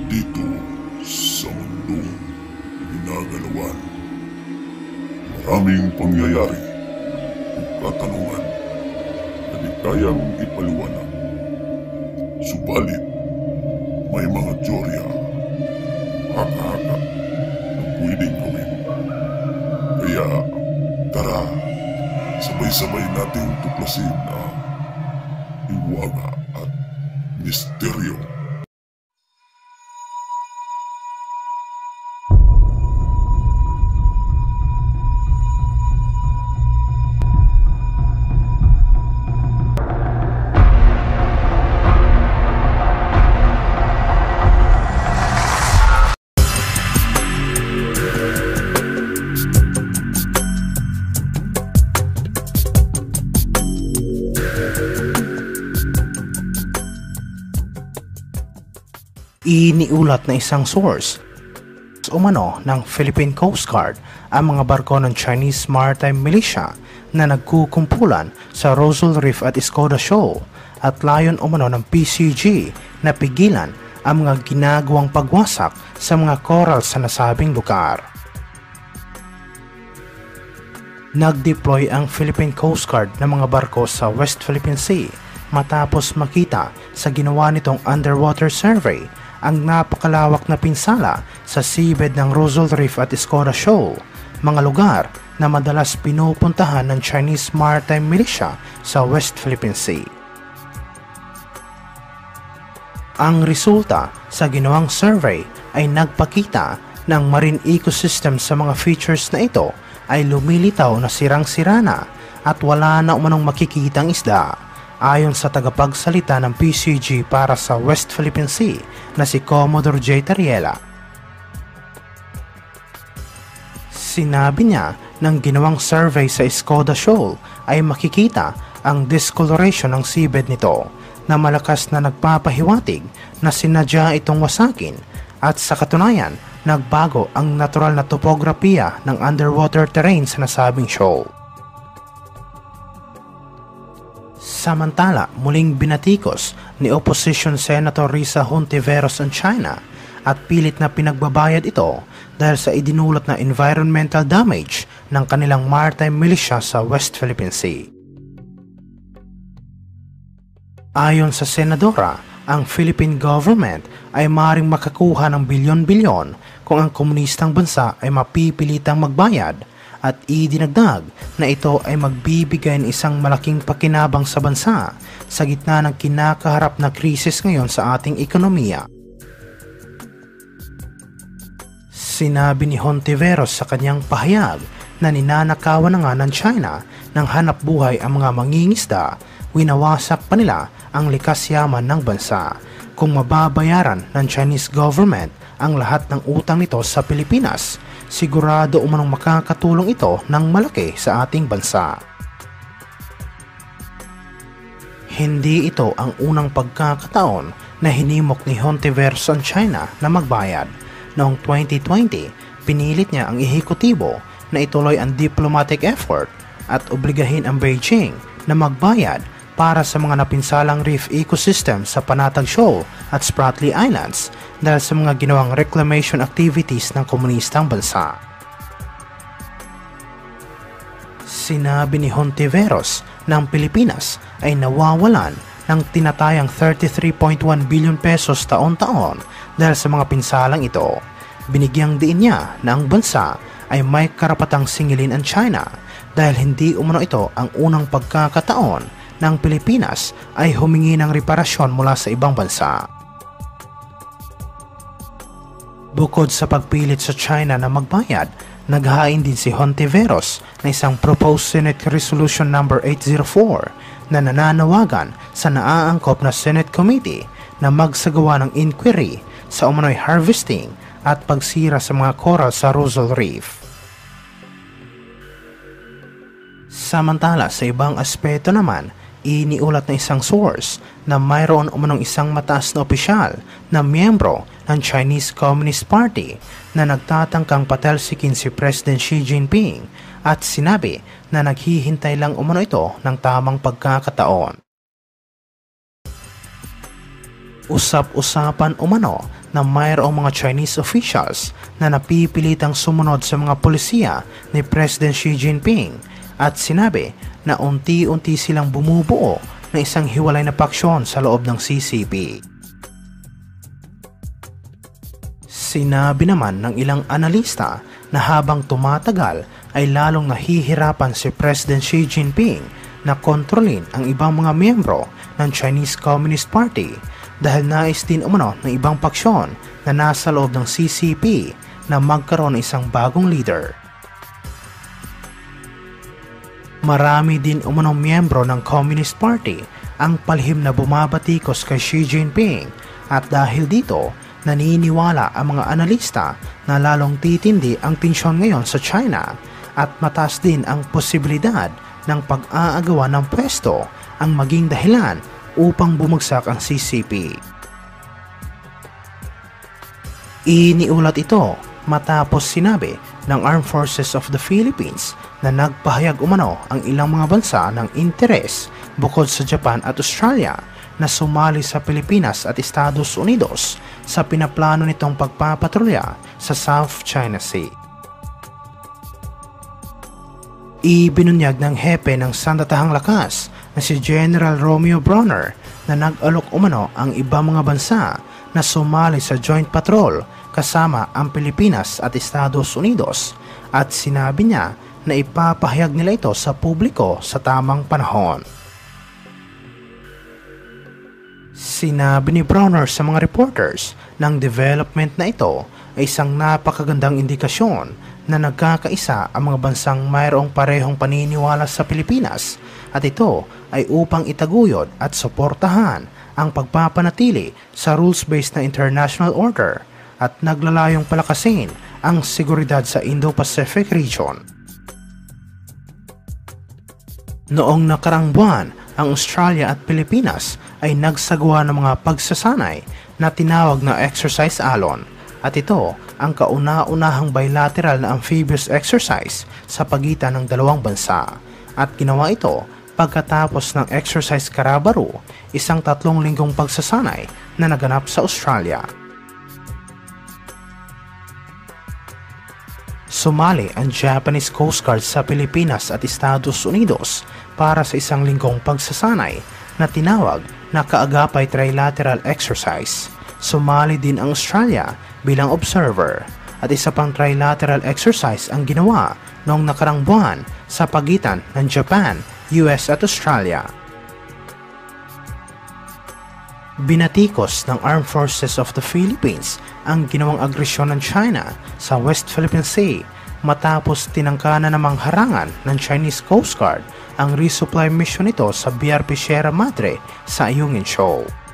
Dito sa mundong ginagalawan, maraming pangyayari at katanungan na di kayang ipaliwanag. Subalit, may mga teorya, haka-haka na pwedeng gawin. Kaya, tara, sabay-sabay nating tuklasin ang hiwaga at misteryo. Iniulat na isang source umano ng Philippine Coast Guard ang mga barko ng Chinese Maritime Militia na nagkukumpulan sa Rosal Reef at Escoda Shoal at layon umano ng PCG na pigilan ang mga ginagawang pagwasak sa mga coral sa nasabing lugar. Nag-deploy ang Philippine Coast Guard ng mga barko sa West Philippine Sea matapos makita sa ginawa nitong underwater survey ang napakalawak na pinsala sa seabed ng Rosal Reef at Escoda Shoal, mga lugar na madalas pinupuntahan ng Chinese Maritime Militia sa West Philippine Sea. Ang resulta sa ginawang survey ay nagpakita ng marine ecosystem sa mga features na ito ay lumilitaw na sirang-sira na at wala na umanong makikitang isda. Ayon sa tagapagsalita ng PCG para sa West Philippine Sea na si Commodore J. Tariela. Sinabi niya ng ginawang survey sa Escoda Shoal ay makikita ang discoloration ng seabed nito na malakas na nagpapahiwatig na sinadya itong wasakin at sa katunayan nagbago ang natural na topografiya ng underwater terrain sa nasabing shoal. Samantala, muling binatikos ni Opposition Senator Risa Hontiveros ng China at pilit na pinagbabayad ito dahil sa idinulot na environmental damage ng kanilang maritime militia sa West Philippine Sea. Ayon sa senadora, ang Philippine government ay maaaring makakuha ng bilyon-bilyon kung ang komunistang bansa ay mapipilitang magbayad at idinagdag na ito ay magbibigay ng isang malaking pakinabang sa bansa sa gitna ng kinakaharap na krisis ngayon sa ating ekonomiya. Sinabi ni Hontiveros sa kanyang pahayag na ninanakawan na nga ng China ng hanap buhay ang mga mangingisda, winawasak pa nila ang likas yaman ng bansa. Kung mababayaran ng Chinese government ang lahat ng utang nito sa Pilipinas, sigurado umanong makakatulong ito ng malaki sa ating bansa. Hindi ito ang unang pagkakataon na hinimok ni Hontiveros ang China na magbayad. Noong 2020, pinilit niya ang ehekutibo na ituloy ang diplomatic effort at obligahin ang Beijing na magbayad para sa mga napinsalang reef ecosystem sa Panatag Shoal at Spratly Islands dahil sa mga ginawang reclamation activities ng komunistang bansa. Sinabi ni Hontiveros na ang Pilipinas ay nawawalan ng tinatayang 33.1 billion pesos taon-taon dahil sa mga pinsalang ito. Binigyang diin niya na ang bansa ay may karapatang singilin ang China dahil hindi umano ito ang unang pagkakataon ng Pilipinas ay humingi ng reparasyon mula sa ibang bansa. Bukod sa pagpilit sa China na magbayad, naghain din si Hontiveros na isang proposed Senate Resolution No. 804 na nananawagan sa naaangkop na Senate Committee na magsagawa ng inquiry sa umano'y harvesting at pagsira sa mga coral sa Rosal Reef. Samantala, sa ibang aspeto naman, iniulat na isang source na mayroon umanong isang mataas na opisyal na miyembro ng Chinese Communist Party na nagtatangkang patalsikin si President Xi Jinping at sinabi na naghihintay lang umano ito ng tamang pagkakataon. Usap-usapan umano na mayroong mga Chinese officials na napipilitang sumunod sa mga polisiya ni President Xi Jinping at sinabi na unti-unti silang bumubuo ng isang hiwalay na paksyon sa loob ng CCP. Sinabi naman ng ilang analista na habang tumatagal ay lalong nahihirapan si President Xi Jinping na kontrolin ang ibang mga miyembro ng Chinese Communist Party dahil nais din umano ng ibang paksyon na nasa loob ng CCP na magkaroon ng isang bagong leader. Marami din umanong miyembro ng Communist Party ang palihim na bumabatikos kay Xi Jinping at dahil dito, naniniwala ang mga analista na lalong titindi ang tensyon ngayon sa China at mataas din ang posibilidad ng pag-aagawan ng pwesto ang maging dahilan upang bumagsak ang CCP. Iniulat ito matapos sinabi ng Armed Forces of the Philippines na nagpahayag umano ang ilang mga bansa ng interes bukod sa Japan at Australia na sumali sa Pilipinas at Estados Unidos sa pinaplano nitong pagpapatrolya sa South China Sea. Ibinunyag ng hepe ng Sandatahang Lakas na si General Romeo Bronner na nag-alok umano ang ibang mga bansa na sumali sa joint patrol kasama ang Pilipinas at Estados Unidos at sinabi niya na ipapahayag nila ito sa publiko sa tamang panahon. Sinabi ni Bronner sa mga reporters ng development na ito ay isang napakagandang indikasyon na nagkakaisa ang mga bansang mayroong parehong paniniwala sa Pilipinas at ito ay upang itaguyod at suportahan ang pagpapanatili sa rules-based na international order at naglalayong palakasin ang seguridad sa Indo-Pacific region. Noong nakarang buwan, ang Australia at Pilipinas ay nagsagawa ng mga pagsasanay na tinawag na Exercise Alon at ito ang kauna-unahang bilateral na amphibious exercise sa pagitan ng dalawang bansa at ginawa ito pagkatapos ng Exercise Karabaru, isang 3 linggong pagsasanay na naganap sa Australia. Sumali ang Japanese Coast Guard sa Pilipinas at Estados Unidos para sa 1 linggong pagsasanay na tinawag na Kaagapay Trilateral Exercise. Sumali din ang Australia bilang observer at isa pang trilateral exercise ang ginawa noong nakarang buwan sa pagitan ng Japan, US at Australia. Binatikos ng Armed Forces of the Philippines ang ginawang agresyon ng China sa West Philippine Sea matapos tinangka na namang harangan ng Chinese Coast Guard ang resupply mission nito sa BRP Sierra Madre sa Ayungin Shoal.